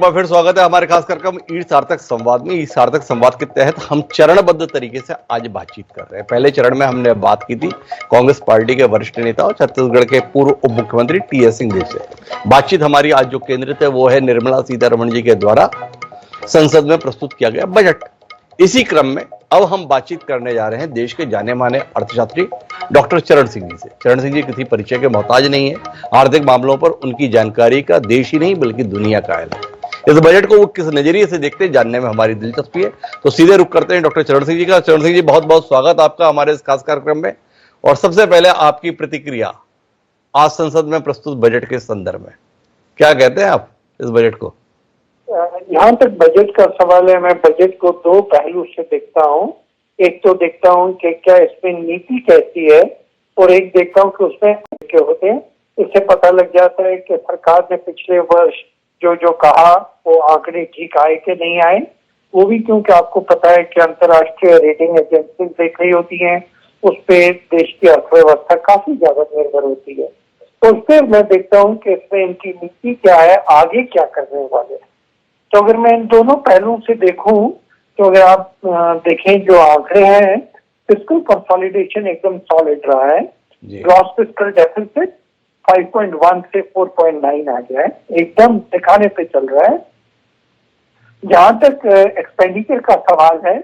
बार फिर स्वागत है हमारे खास कार्यक्रम ईट सार्थक संवाद में। ईट सार्थक संवाद के तहत हम चरणबद्ध तरीके से आज बातचीत कर रहे हैं। पहले चरण में हमने बात की थी कांग्रेस पार्टी के वरिष्ठ नेता और छत्तीसगढ़ के पूर्व उप मुख्यमंत्री टी.एस. सिंहदेव से। बातचीत हमारी आज जो केंद्रित है वो है निर्मला सीतारमण जी के द्वारा संसद में प्रस्तुत किया गया बजट। इसी क्रम में अब हम बातचीत करने जा रहे हैं देश के जाने माने अर्थशास्त्री डॉक्टर चरण सिंह जी से। चरण सिंह जी किसी परिचय के मोहताज नहीं है। आर्थिक मामलों पर उनकी जानकारी का देश ही नहीं बल्कि दुनिया का है। इस बजट को वो किस नजरिए से देखते हैं जानने में हमारी दिलचस्पी है। तो सीधे रुख करते हैं डॉक्टर चरण सिंह जी का। चरण सिंह जी, बहुत बहुत स्वागत आपका हमारे इस खास कार्यक्रम में। और सबसे पहले आपकी प्रतिक्रिया आज संसद में प्रस्तुत बजट के संदर्भ में, क्या कहते हैं आप इस बजट को? यहाँ तक बजट का सवाल है, मैं बजट को दो पहलू से देखता हूँ। एक तो देखता हूँ कि क्या इसमें नीति कैसी है, और एक देखता हूँ कि उसमें क्या होते हैं। इससे पता लग जाता है कि सरकार ने पिछले वर्ष जो कहा वो आंकड़े ठीक आए कि नहीं आए। वो भी क्योंकि आपको पता है कि अंतर्राष्ट्रीय रेटिंग एजेंसी देख रही होती हैं, उस पर देश की अर्थव्यवस्था काफी ज्यादा निर्भर होती है। तो फिर मैं देखता हूँ कि इसमें इनकी नीति क्या है, आगे क्या करने वाले हैं। तो अगर मैं इन दोनों पहलुओं से देखूं तो अगर आप देखें जो आंकड़े हैं, फिस्कल कंसोलिडेशन एकदम सॉलिड रहा है। ग्रॉस फिस्कल डेफिसिट 5.1 से 4.9 आ गया है, एकदम दिखाने पे चल रहा है। जहां तक एक्सपेंडिचर का सवाल है,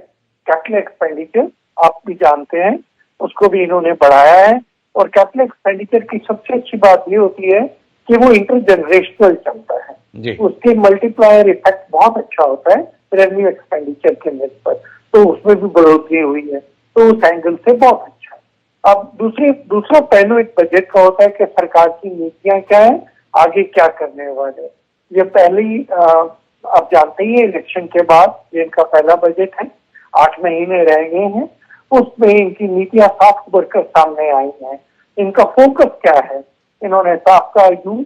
कैपिटल एक्सपेंडिचर आप भी जानते हैं, उसको भी इन्होंने बढ़ाया है। और कैपिटल एक्सपेंडिचर की सबसे अच्छी बात ये होती है कि वो इंटरजनरेशनल चलता है, उसके मल्टीप्लायर इफेक्ट बहुत अच्छा होता है रेवेन्यू एक्सपेंडिचर के मेज पर, तो उसमें भी बढ़ोतरी हुई है, तो उस एंगल से बहुत अच्छा है। अब दूसरा पहलू एक बजट का होता है कि सरकार की नीतियां क्या है, आगे क्या करने वाले। ये पहले ही आप जानते ही इलेक्शन के बाद ये इनका पहला बजट है, 8 महीने रह गए हैं, उसमें इनकी नीतियां साफ उभरकर सामने आई हैं। इनका फोकस क्या है, इन्होंने साफ कहा यूथ,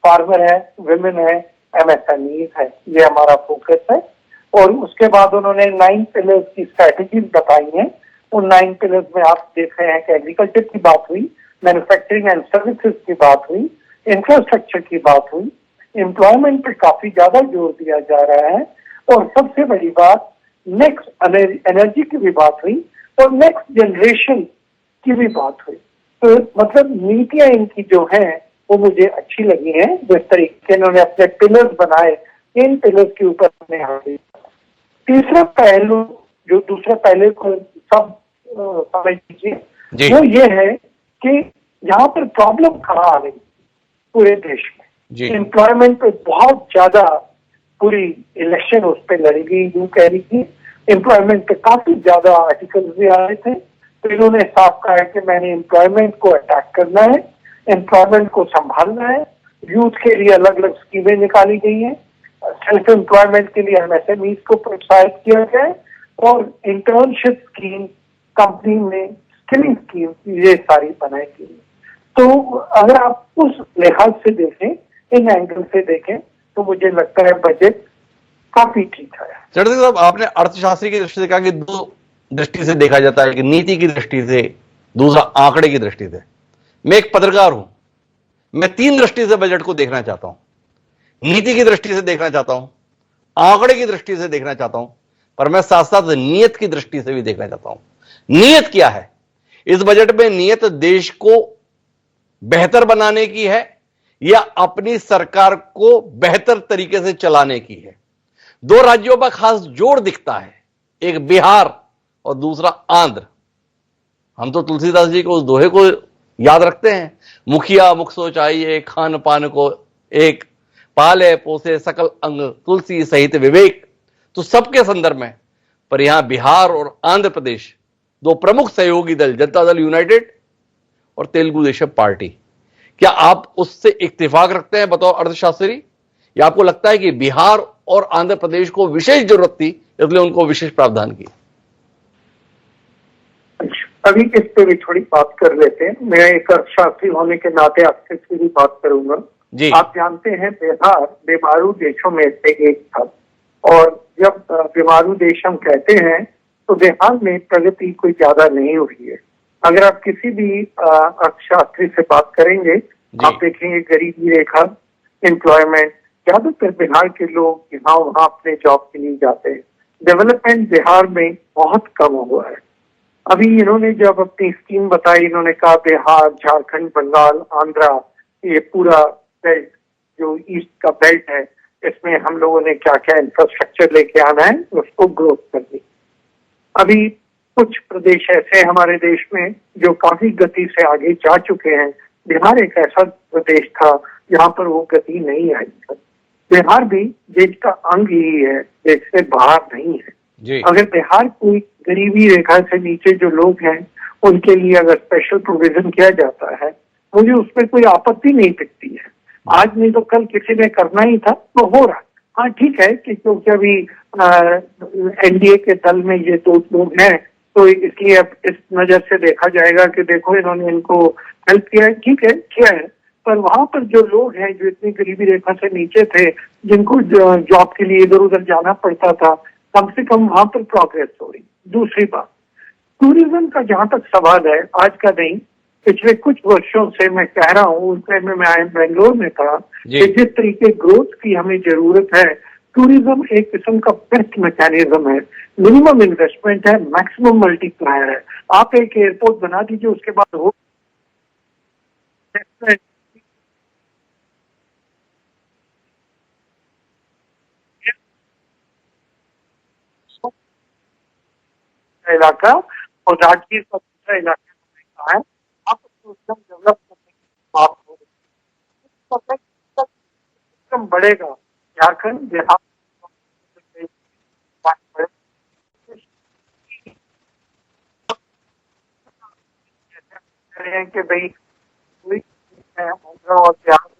फार्मर है, विमेन है, एमएसएमई है, ये हमारा फोकस है। और उसके बाद उन्होंने 9 पिलर्स की स्ट्रैटेजीज बताई हैं। उन 9 पिलर्स में आप देख रहे हैं कि एग्रीकल्चर की बात हुई, मैन्युफैक्चरिंग एंड सर्विसेज की बात हुई, इंफ्रास्ट्रक्चर की बात हुई, एम्प्लॉयमेंट पर काफी ज्यादा जोर दिया जा रहा है, और सबसे बड़ी बात नेक्स्ट एनर्जी की भी बात हुई, और नेक्स्ट जनरेशन की भी बात हुई। तो मतलब नीतियां इनकी जो है वो मुझे अच्छी लगी है। जिस तरीके इन्होंने अपने पिलर्स बनाए, इन पिलर्स के ऊपर तीसरा पहलू, जो दूसरे पहले को सब समझ लीजिए, वो ये है कि यहाँ पर प्रॉब्लम कहाँ आ रही पूरे देश में। एम्प्लॉयमेंट पे बहुत ज्यादा पूरी इलेक्शन उस पर लड़ी गई, यूं कह रही थी। एम्प्लॉयमेंट पे काफी ज्यादा आर्टिकल्स भी आ रहे थे, तो इन्होंने साफ कहा है कि मैंने एम्प्लॉयमेंट को अटैक करना है, एम्प्लॉयमेंट को संभालना है। यूथ के लिए अलग अलग स्कीमें निकाली गई हैं, सेल्फ एम्प्लॉयमेंट के लिए एमएसएमई को प्रोत्साहित किया गया है, और इंटर्नशिप स्कीम, कंपनी में स्किलिंग स्कीम, ये सारी बनाई गई है। तो अगर आप उस लिहाज से देखें, इन एंगल से देखें, तो मुझे लगता है बजट काफी ठीक है। चरण सिंह साहब, आपने अर्थशास्त्री की दृष्टि से कहा कि दो दृष्टि से देखा जाता है, कि नीति की दृष्टि से, दूसरा आंकड़े की दृष्टि से। मैं एक पत्रकार हूं, मैं 3 दृष्टि से बजट को देखना चाहता हूं। नीति की दृष्टि से देखना चाहता हूं, आंकड़े की दृष्टि से देखना चाहता हूं, पर मैं साथ साथ नीयत की दृष्टि से भी देखना चाहता हूं। नीयत क्या है इस बजट में? नीयत देश को बेहतर बनाने की है या अपनी सरकार को बेहतर तरीके से चलाने की है? 2 राज्यों पर खास जोर दिखता है, एक बिहार और दूसरा आंध्र। हम तो तुलसीदास जी को उस दोहे को याद रखते हैं, मुखिया मुख सोचाइए, खान पान को एक, पाले पोसे सकल अंग, तुलसी सहित विवेक। तो सबके संदर्भ में, पर यहां बिहार और आंध्र प्रदेश 2 प्रमुख सहयोगी दल, जनता दल यूनाइटेड और तेलुगु देशम पार्टी, क्या आप उससे इत्तेफाक रखते हैं बतौर अर्थशास्त्री, या आपको लगता है कि बिहार और आंध्र प्रदेश को विशेष जरूरत थी इसलिए उनको विशेष प्रावधान की? अभी इस पे भी थोड़ी बात कर लेते हैं। मैं एक अर्थशास्त्री होने के नाते आपसे भी बात करूंगा। आप जानते हैं बिहार बीमारू देशों में से एक था, और जब बीमारू देश हम कहते हैं तो बिहार में प्रगति कोई ज्यादा नहीं हुई है। अगर आप किसी भी अर्थशास्त्री से बात करेंगे, आप देखेंगे गरीबी रेखा, एम्प्लॉयमेंट, ज्यादातर बिहार के लोग यहाँ वहाँ अपने जॉब के लिए जाते हैं। डेवलपमेंट बिहार में बहुत कम हुआ है। अभी इन्होंने जब अपनी स्कीम बताई, इन्होंने कहा बिहार, झारखंड, बंगाल, आंध्रा, ये पूरा बेल्ट जो ईस्ट का बेल्ट है, इसमें हम लोगों ने क्या क्या इंफ्रास्ट्रक्चर लेके आना है, उसको ग्रोथ करनी। अभी कुछ प्रदेश ऐसे हैं हमारे देश में जो काफी गति से आगे जा चुके हैं। बिहार एक ऐसा प्रदेश था जहाँ पर वो गति नहीं आई है। बिहार भी देश का अंग ही है, देश से बाहर नहीं है। जी। अगर बिहार कोई गरीबी रेखा से नीचे जो लोग हैं उनके लिए अगर स्पेशल प्रोविजन किया जाता है, मुझे उसमें कोई आपत्ति नहीं दिखती है। आज नहीं तो कल किसी ने करना ही था तो हो रहा है। हाँ ठीक है कि क्योंकि अभी एनडीए के दल में ये दो लोग हैं तो इसलिए अब इस नजर से देखा जाएगा कि देखो इन्होंने इनको हेल्प किया है। ठीक है, किया है, पर वहां पर जो लोग हैं जो इतनी गरीबी रेखा से नीचे थे, जिनको जॉब के लिए इधर उधर जाना पड़ता था, कम से कम वहां पर प्रोग्रेस हो रही। दूसरी बात, टूरिज्म का जहां तक सवाल है, आज का नहीं, पिछले कुछ वर्षों से मैं कह रहा हूँ, उस टाइम में मैं बेंगलोर में था कि जिस तरीके ग्रोथ की हमें जरूरत है, टूरिज्म एक किस्म का बेस्ट मैकेनिज्म है। मिनिमम इन्वेस्टमेंट है, मैक्सिमम मल्टीप्लायर है। आप एक एयरपोर्ट बना दीजिए, उसके बाद हो इलाका और राजगीर का दूसरा इलाका है, आप टूरिज्म डेवलप करने की बात हो रही है, टूरिज्म बढ़ेगा। झारखंड, बिहार कह रहे हैं कि भाई कोई है आंध्रा और बिहार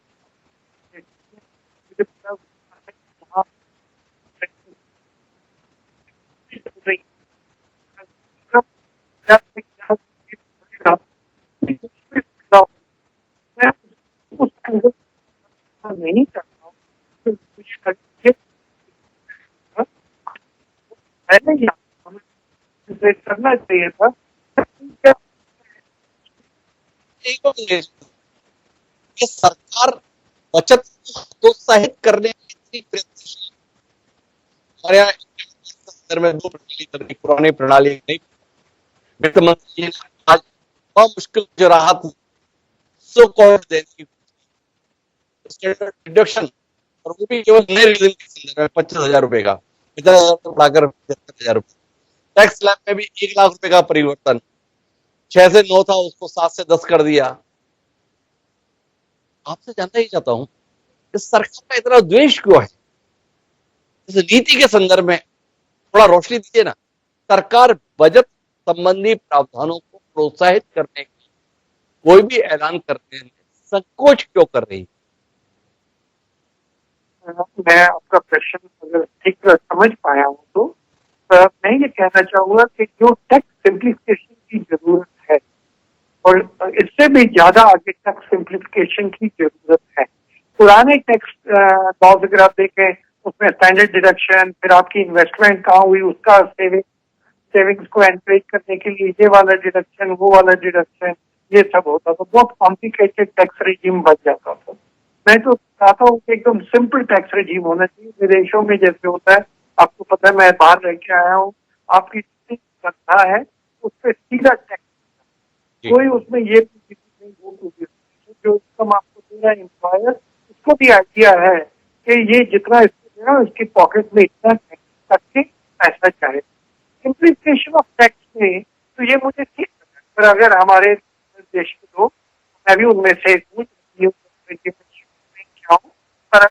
नहीं करता हूँ तो कुछ करके पहले ही हमें करना चाहिए था। एक और ये कि सरकार बचत को प्रोत्साहित करने में इतनी प्रयत्नशील है। हमारे यहाँ अंदर में दो प्रणाली चल रही, पुरानी प्रणाली नई। वित्त मंत्री जी ने आज बहुत मुश्किल जो राहत सो कॉल्ड देने की स्टैंडर्ड डिडक्शन, और वो भी केवल नए रीजन के संदर्भ में 25,000 रुपए का, 50,000 तो बढ़ाकर 75,000 रुपए। टैक्स स्लैब में भी 1 लाख रुपए का परिवर्तन, 6 से 9 था उसको 7 से 10 कर दिया। आपसे जानना ही चाहता हूं कि सरकार का इतना द्वेष क्यों है? इस नीति के संदर्भ में थोड़ा रोशनी दीजिए ना। सरकार बजट संबंधी प्रावधानों को प्रोत्साहित करने की कोई भी ऐलान करने में संकोच क्यों कर रही? मैं आपका प्रश्न अगर ठीक समझ पाया हूँ तो मैं ये कहना चाहूंगा कि जो टैक्स सिंप्लीफिकेशन की जरूरत है और इससे भी ज्यादा आगे टैक्स सिंप्लीफिकेशन की जरूरत है। पुराने टैक्स लॉज अगर आप देखें, उसमें स्टैंडर्ड डिडक्शन, फिर आपकी इन्वेस्टमेंट कहाँ हुई उसका सेविंग्स को एनकरेज करने के लिए ये वाला डिडक्शन, वो वाला डिडक्शन, ये सब होता था। बहुत कॉम्प्लिकेटेड टैक्स रेजिम बन जाता था। मैं तो चाहता हूँ कि एकदम सिंपल टैक्स रेजिम होना चाहिए, विदेशों में जैसे होता है। आपको पता है, मैं बाहर रह के आया हूँ, आपकी संस्था है उस पर सीधा टैक्स, कोई उसमें ये नहीं वो जो इनकम आपको दे रहा है एम्प्लॉयर, उसको भी आइडिया है कि ये जितना इसको दे रहा है उसकी पॉकेट में इतना करके पैसा चाहे। सिंप्लीफिकेशन ऑफ टैक्स में तो ये मुझे ठीक लगा, पर अगर हमारे देश के लोग, मैं भी उनमें से पर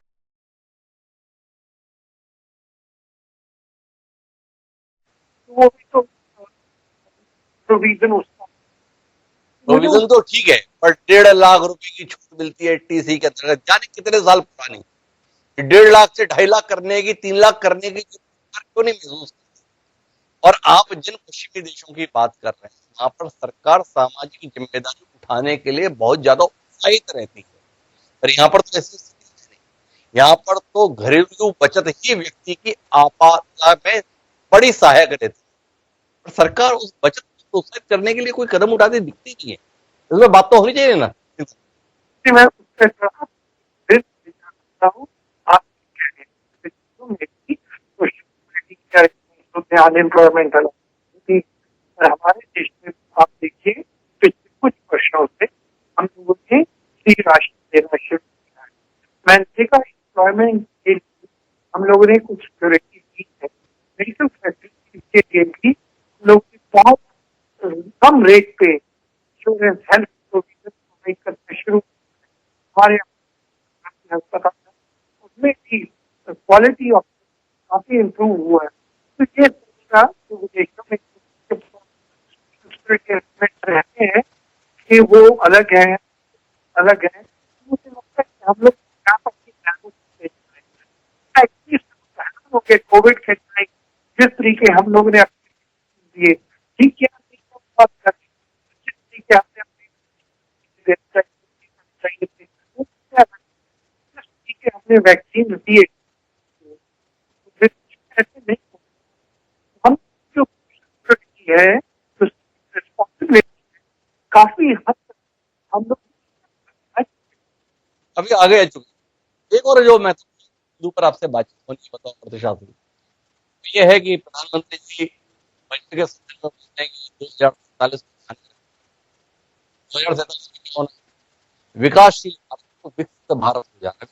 वो भी तो प्रोविजन उसका प्रोविजन तो ठीक है, पर 1.5 लाख रुपए की छूट मिलती है टीसी के अंतर्गत, जाने कितने साल पुरानी। 1.5 लाख से 2.5 लाख करने की, 3 लाख करने की सरकार क्यों नहीं महसूस करती? और आप जिन पश्चिमी देशों की बात कर रहे हैं, वहां पर सरकार सामाजिक जिम्मेदारी उठाने के लिए बहुत ज्यादा उत्साहित रहती है, पर यहाँ पर तो ऐसी स्थिति नहीं। यहाँ पर तो घरेलू बचत ही व्यक्ति की आपातकाल में बड़ी सहायक रहती है, और सरकार उस बचत को प्रोत्साहित करने के लिए कोई कदम उठाती दिखती नहीं है। इसमें बात तो होनी चाहिए ना। मैं उससे फिर हूँ। आप में भी अनएम्प्लॉयमेंट थी। और हमारे देश में आप देखिए पिछले कुछ वर्षों से हम लोगों ने फ्री राशन देना शुरू किया है। मैंने देखा एम्प्लॉयमेंट के लिए हम लोगों ने कुछ सिक्योरिटी दी है, मेडिकल फैसिलिटी के लिए भी हम लोग बहुत कम रेट पे इंश्योरेंस हेल्थ प्रोविजन प्रोवाइड करना शुरू किया। हमारे अस्पताल उसमें भी क्वालिटी ऑफ काफी इम्प्रूव हुआ है। तो ये सोचना जो विदेशों में रहते हैं कि वो अलग है। मुझे लगता है कि हम लोग यहाँ पर के कोविड के टाइम जिस तरीके हम लोग ने दिए, ठीक है, बात कर जिस तरीके हमने हमने वैक्सीन दिए, ऐसे नहीं हम जो है रिस्पॉन्सिबिलिटी काफी हद तक हम लोग अभी आगे आ चुके। एक और जो मैं ऊपर आपसे बातचीत होनी बताऊं अर्थशास्त्री, ये है कि प्रधानमंत्री जी बजट के संदर्भ में बोलते हैं कि 2047 विकासशील भारत, विकसित भारत हो जाना,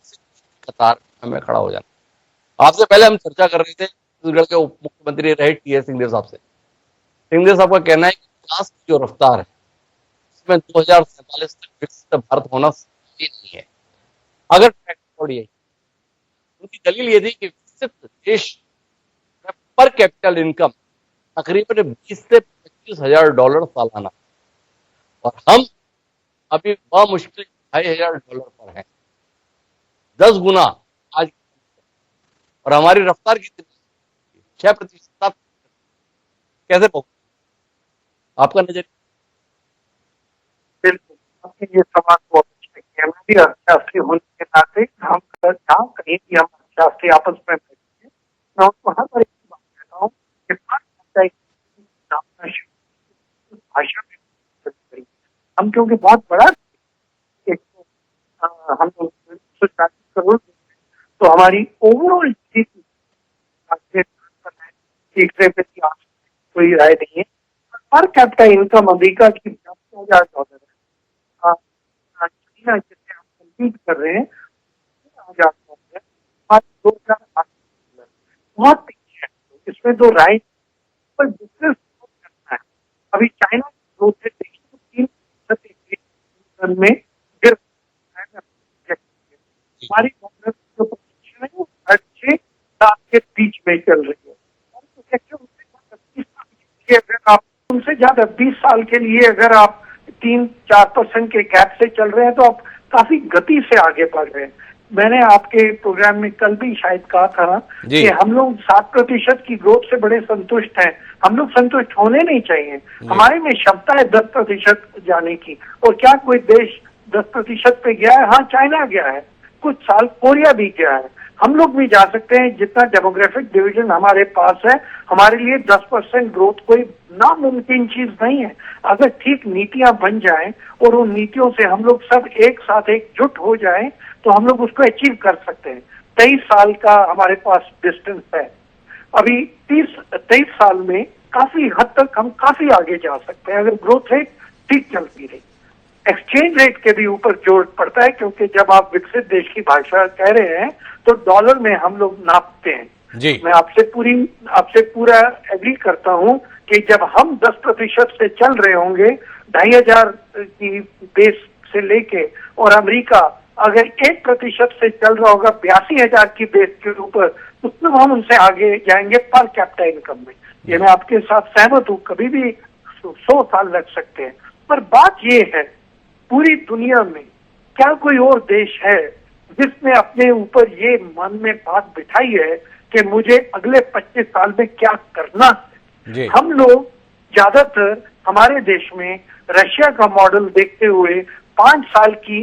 कतार में खड़ा हो जाना। आपसे पहले हम चर्चा कर रहे थे छत्तीसगढ़ के उप मुख्यमंत्री रहे टी.एस. सिंहदेव साहब से। सिंहदेव साहब का कहना है कि विकास की जो रफ्तार है उसमें 2047 तक विकसित भारत होना संभव नहीं है। अगर उनकी दलील ये थी कि विकसित देश में पर कैपिटल इनकम तकरीबन 20 से 25 हजार डॉलर सालाना, और हम अभी मुश्किल $2,500 पर हैं, 10 गुना आज। और हमारी रफ्तार कितनी? 6%। कैसे पहुंचे? आपका नजर? बिल्कुल, आपने ये सवाल बहुत अच्छा किया। मैं भी अर्थशास्त्री होने के नाते हम कहीं भी हम अर्थशास्त्री आपस में बैठते हैं, मैं उनको हर बार एक बात कहता हूँ कि भाषा में हम क्योंकि बहुत बड़ा एक हम लोग 140 करोड़, तो हमारी ओवरऑल कोई राय नहीं है। पर कैपिटा इनकम अमेरिका की $50,000 है। चाइना जिससे हम कम्पीट कर रहे हैं $1,000 है, 2008 बहुत पीछे है, इसमें तो राय पर बिजनेस करना है। अभी चाइना की ग्रोथ रेट देखिए 3% में गिर हमारी जो पोजीशन है वो 6-7 के बीच में चल रही है। अगर आप उनसे ज्यादा 20 साल के लिए अगर आप 3-4% के गैप से चल रहे हैं तो आप काफी गति से आगे बढ़ रहे हैं। मैंने आपके प्रोग्राम में कल भी शायद कहा था कि हम लोग 7% की ग्रोथ से बड़े संतुष्ट हैं। हम लोग संतुष्ट होने नहीं चाहिए। हमारे में क्षमता है 10% जाने की, और क्या कोई देश 10% पे गया है? हाँ, चाइना गया है, कुछ साल कोरिया भी गया है, हम लोग भी जा सकते हैं। जितना डेमोग्राफिक डिवीजन हमारे पास है, हमारे लिए 10% ग्रोथ कोई नामुमकिन चीज नहीं है। अगर ठीक नीतियां बन जाएं और उन नीतियों से हम लोग सब एक साथ एकजुट हो जाएं तो हम लोग उसको अचीव कर सकते हैं। 23 साल का हमारे पास डिस्टेंस है। अभी 23 साल में काफी हद तक हम काफी आगे जा सकते हैं अगर ग्रोथ रेट ठीक चलती रही। एक्सचेंज रेट के भी ऊपर जोर पड़ता है, क्योंकि जब आप विकसित देश की भाषा कह रहे हैं तो डॉलर में हम लोग नापते हैं जी। मैं आपसे पूरा एग्री करता हूं कि जब हम 10% से चल रहे होंगे 2,500 की बेस से लेके, और अमेरिका अगर 1% से चल रहा होगा 82,000 की बेस के ऊपर, तो तब हम उनसे आगे जाएंगे पर कैपिटा इनकम में। ये मैं आपके साथ सहमत हूं, कभी भी 100 साल लग सकते हैं। पर बात ये है, पूरी दुनिया में क्या कोई और देश है जिसने अपने ऊपर ये मन में बात बिठाई है कि मुझे अगले 25 साल में क्या करना है? हम लोग ज्यादातर हमारे देश में रशिया का मॉडल देखते हुए 5 साल की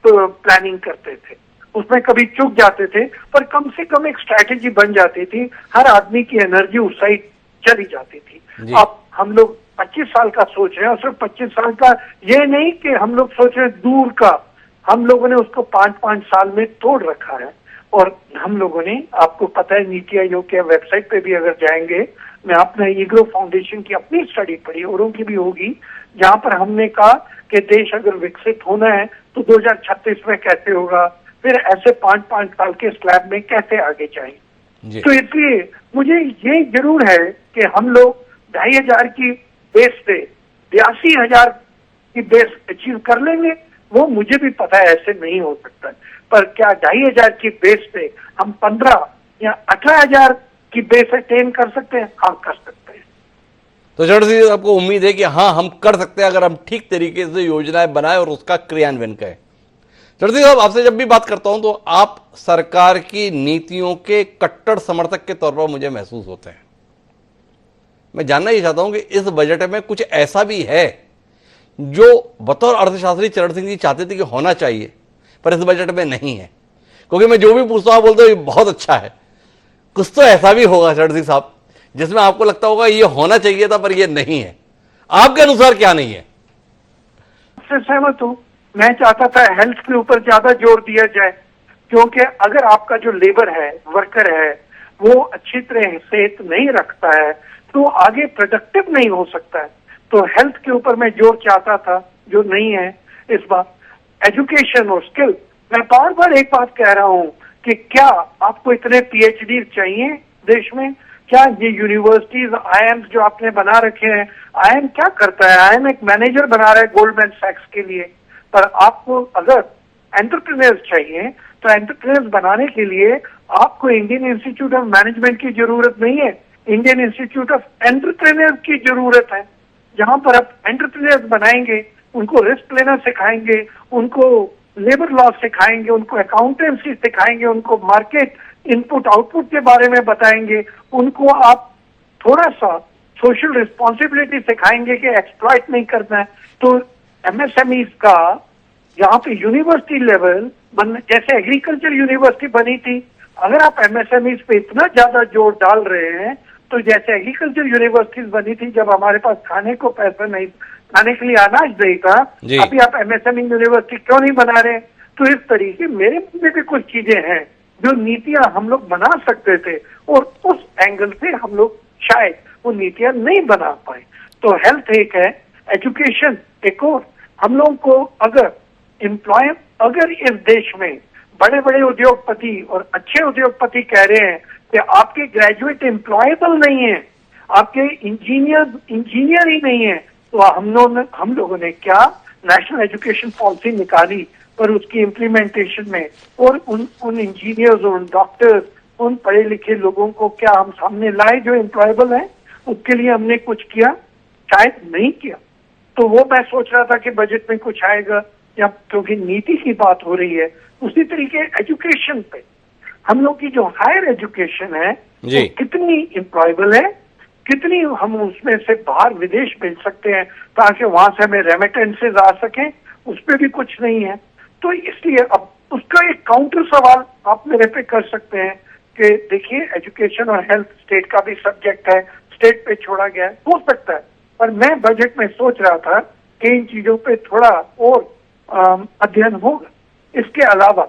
प्लानिंग करते थे, उसमें कभी चूक जाते थे, पर कम से कम एक स्ट्रैटेजी बन जाती थी, हर आदमी की एनर्जी उस साइड चली जाती थी। अब हम लोग 25 साल का सोच रहे हैं, और सिर्फ 25 साल का ये नहीं कि हम लोग सोच रहे हैं दूर का, हम लोगों ने उसको 5-5 साल में तोड़ रखा है। और हम लोगों ने, आपको पता है नीति आयोग के वेबसाइट पे भी अगर जाएंगे, मैं अपना ईग्रो फाउंडेशन की अपनी स्टडी पढ़ी, औरों की भी होगी, जहां पर हमने कहा कि देश अगर विकसित होना है तो 2036 में कैसे होगा, फिर ऐसे 5-5 साल के स्लैब में कैसे आगे जाएं। तो इसलिए मुझे ये जरूर है कि हम लोग 2,500 की बेस से 82,000 की बेस अचीव कर लेंगे। वो मुझे भी पता है ऐसे नहीं हो सकता, पर क्या 2,500 की बेस पे हम 15 या 18,000 की बेस अटेन कर सकते हैं? हाँ, कर सकते हैं। तो चटर्जी जी, आपको उम्मीद है कि हाँ हम कर सकते हैं अगर हम ठीक तरीके से योजनाएं बनाए और उसका क्रियान्वयन करें। चटर्जी साहब, आपसे जब भी बात करता हूं तो आप सरकार की नीतियों के कट्टर समर्थक के तौर पर मुझे महसूस होते हैं। मैं जानना ही चाहता हूं कि इस बजट में कुछ ऐसा भी है जो बतौर अर्थशास्त्री चरण सिंह जी चाहते थे कि होना चाहिए पर इस बजट में नहीं है? क्योंकि मैं जो भी पूछता हूं बोलते हो ये बहुत अच्छा है। कुछ तो ऐसा भी होगा चरण सिंह साहब जिसमें आपको लगता होगा ये होना चाहिए था पर ये नहीं है। आपके अनुसार क्या नहीं है? से सहमत हूँ। मैं चाहता था हेल्थ के ऊपर ज्यादा जोर दिया जाए, क्योंकि अगर आपका जो लेबर है, वर्कर है, वो अच्छी तरह सेहत नहीं रखता है तो आगे प्रोडक्टिव नहीं हो सकता है। तो हेल्थ के ऊपर मैं जोर चाहता था, जो नहीं है इस बार। एजुकेशन और स्किल, मैं बार बार एक बात कह रहा हूँ कि क्या आपको इतने पीएचडी चाहिए देश में? क्या ये यूनिवर्सिटीज, आईएम्स जो आपने बना रखे हैं, आईएम क्या करता है? आईएम एक मैनेजर बना रहा है गोल्डमैन सैक्स के लिए, पर आपको अगर एंटरप्रेन्योर्स चाहिए तो एंटरप्रेन्योर्स बनाने के लिए आपको इंडियन इंस्टीट्यूट ऑफ मैनेजमेंट की जरूरत नहीं है, इंडियन इंस्टीट्यूट ऑफ एंटरप्रेन्योर्स की जरूरत है, जहां पर आप एंटरप्रेन्योर्स बनाएंगे, उनको रिस्क लेना सिखाएंगे, उनको लेबर लॉ सिखाएंगे, उनको अकाउंटेंसी सिखाएंगे, उनको मार्केट इनपुट आउटपुट के बारे में बताएंगे, उनको आप थोड़ा सा सोशल रिस्पॉन्सिबिलिटी सिखाएंगे कि एक्सप्लॉइट नहीं करना है। तो एमएसएमईज का यहाँ पे यूनिवर्सिटी लेवल जैसे एग्रीकल्चर यूनिवर्सिटी बनी थी, अगर आप एमएसएमईज पे इतना ज्यादा जोर डाल रहे हैं तो जैसे एग्रीकल्चर यूनिवर्सिटीज बनी थी जब हमारे पास खाने को पैसा नहीं, खाने के लिए अनाज नहीं था, अभी आप एमएसएमई यूनिवर्सिटी क्यों नहीं बना रहे? तो इस तरीके मेरे मन में भी कुछ चीजें हैं जो नीतियां हम लोग बना सकते थे और उस एंगल से हम लोग शायद वो नीतियां नहीं बना पाए। तो हेल्थ एक है, एजुकेशन एक और। हम लोग को अगर इस देश में बड़े बड़े उद्योगपति और अच्छे उद्योगपति कह रहे हैं कि आपके ग्रेजुएट एम्प्लॉयबल नहीं है, आपके इंजीनियर ही नहीं है, तो हम लोगों ने क्या नेशनल एजुकेशन पॉलिसी निकाली, पर उसकी इम्प्लीमेंटेशन में और उन इंजीनियर्स और उन डॉक्टर्स, उन पढ़े लिखे लोगों को क्या हम सामने लाए जो एम्प्लॉयबल है? उसके लिए हमने कुछ किया? शायद नहीं किया। तो वो मैं सोच रहा था कि बजट में कुछ आएगा, या क्योंकि नीति की बात हो रही है। उसी तरीके एजुकेशन पे हम लोग की जो हायर एजुकेशन है वो कितनी एम्प्लॉयबल है, कितनी हम उसमें से बाहर विदेश भेज सकते हैं ताकि वहां से हमें रेमिटेंसेज आ सके, उस पर भी कुछ नहीं है। तो इसलिए अब उसका एक काउंटर सवाल आप मेरे पे कर सकते हैं कि देखिए एजुकेशन और हेल्थ स्टेट का भी सब्जेक्ट है, स्टेट पे छोड़ा गया है, हो सकता है, पर मैं बजट में सोच रहा था कि इन चीजों पे थोड़ा और अध्ययन होगा। इसके अलावा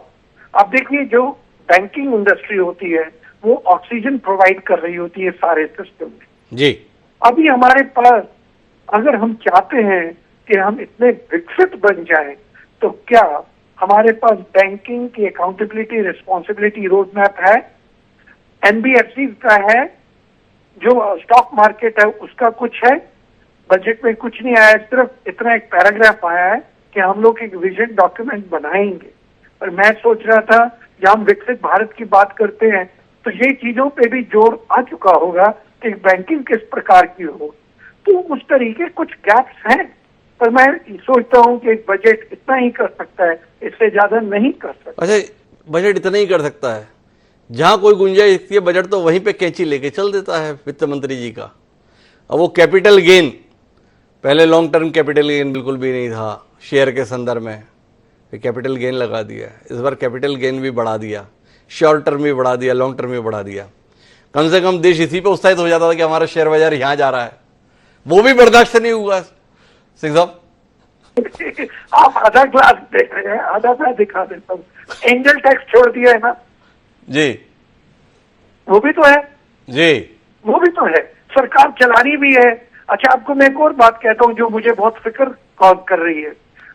आप देखिए जो बैंकिंग इंडस्ट्री होती है वो ऑक्सीजन प्रोवाइड कर रही होती है सारे सिस्टम में जी। अभी हमारे पास, अगर हम चाहते हैं कि हम इतने विकसित बन जाएं, तो क्या हमारे पास बैंकिंग की अकाउंटेबिलिटी रिस्पॉन्सिबिलिटी रोड मैप है? एनबीएफसी का है, जो स्टॉक मार्केट है उसका कुछ है? बजट में कुछ नहीं आया, सिर्फ इतना एक पैराग्राफ आया है कि हम लोग एक विजन डॉक्यूमेंट बनाएंगे। पर मैं सोच रहा था जब हम विकसित भारत की बात करते हैं तो ये चीजों पे भी जोर आ चुका होगा कि बैंकिंग किस प्रकार की हो। तो उस तरीके कुछ गैप्स हैं, पर मैं सोचता हूँ कि एक बजट इतना ही कर सकता है, इससे ज्यादा नहीं कर सकता। अच्छा, बजट इतना ही कर सकता है? जहां कोई गुंजाइश दिखती है बजट तो वहीं पे कैंची लेके चल देता है वित्त मंत्री जी का। अब वो कैपिटल गेन, पहले लॉन्ग टर्म कैपिटल गेन बिल्कुल भी नहीं था शेयर के संदर्भ में, फिर कैपिटल गेन लगा दिया, इस बार कैपिटल गेन भी बढ़ा दिया, शॉर्ट टर्म भी बढ़ा दिया, लॉन्ग टर्म भी बढ़ा दिया। कम से कम देश इसी पे उत्साहित हो जाता था कि हमारा शेयर बाजार यहां जा रहा है, वो भी बर्दाश्त नहीं हुआ। सिंह साहब आप आधा ग्लास देख रहे हैं, आधा मैं दिखा देता हूँ। एंजल टैक्स छोड़ दिया है ना, जी वो भी तो है, जी वो भी तो है, सरकार चला रही भी है। अच्छा, आपको मैं एक और बात कहता हूँ जो मुझे बहुत फिक्र कॉज कर रही है।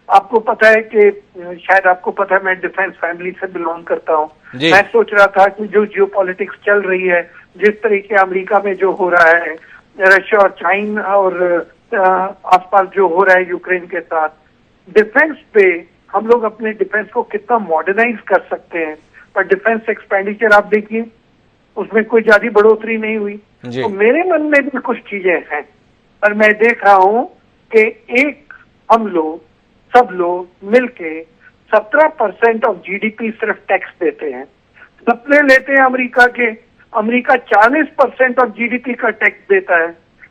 आपको पता है कि शायद आपको पता है, मैं डिफेंस फैमिली से बिलोंग करता हूँ। जी। मैं सोच रहा था कि जो जियो पॉलिटिक्स चल रही है, जिस तरीके अमेरिका में जो हो रहा है, रशिया और चाइना और आसपास जो हो रहा है यूक्रेन के साथ, डिफेंस पे हम लोग अपने डिफेंस को कितना मॉडर्नाइज कर सकते हैं। पर डिफेंस एक्सपेंडिचर आप देखिए, उसमें कोई ज्यादा बढ़ोतरी नहीं हुई। जी। तो मेरे मन में भी कुछ चीजें हैं, पर मैं देख रहा हूं कि एक हम लोग सब लोग मिलके 17% ऑफ जीडीपी सिर्फ टैक्स देते हैं। सपने लेते हैं अमेरिका के, अमेरिका 40% ऑफ जीडीपी का टैक्स देता है।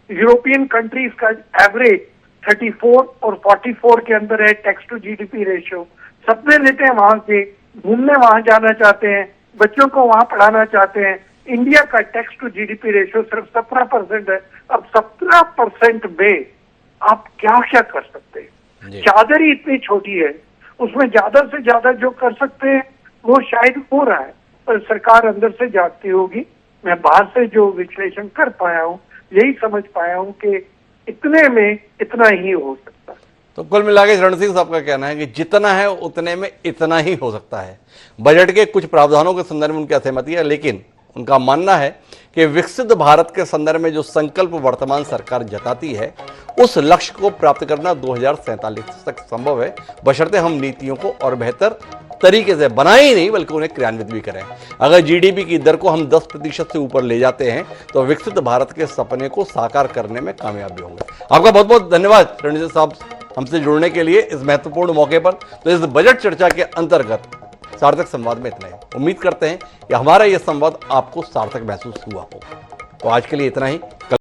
यूरोपियन कंट्रीज का एवरेज 34 और 44 के अंदर है टैक्स टू जीडीपी रेशियो। सपने लेते हैं वहां से, घूमने वहां जाना चाहते हैं, बच्चों को वहां पढ़ाना चाहते हैं। इंडिया का टैक्स टू जीडीपी रेशियो सिर्फ 17% है। अब 17% में आप क्या क्या कर सकते हैं? चादर ही इतनी छोटी है, उसमें ज्यादा से ज्यादा जो कर सकते हैं वो शायद हो रहा है, पर सरकार अंदर से जागती होगी। मैं बाहर से जो विश्लेषण कर पाया हूँ, यही समझ पाया हूँ कि इतने में इतना ही हो सकता है। तो कुल मिला के रण सिंह साहब का कहना है कि जितना है उतने में इतना ही हो सकता है। बजट के कुछ प्रावधानों के संदर्भ में उनकी असहमति है, लेकिन उनका मानना है कि विकसित भारत के संदर्भ में जो संकल्प वर्तमान सरकार जताती है, उस लक्ष्य को प्राप्त करना 2047 तक संभव है, बशर्ते हम नीतियों को और बेहतर तरीके से बनाए ही नहीं बल्कि उन्हें क्रियान्वित भी करें। अगर जीडीपी की दर को हम 10% से ऊपर ले जाते हैं तो विकसित भारत के सपने को साकार करने में कामयाब भी होंगे। आपका बहुत बहुत धन्यवाद रणजीत साहब हमसे जुड़ने के लिए इस महत्वपूर्ण मौके पर। तो इस बजट चर्चा के अंतर्गत सार्थक संवाद में इतना ही। उम्मीद करते हैं कि हमारा यह संवाद आपको सार्थक महसूस हुआ होगा। तो आज के लिए इतना ही।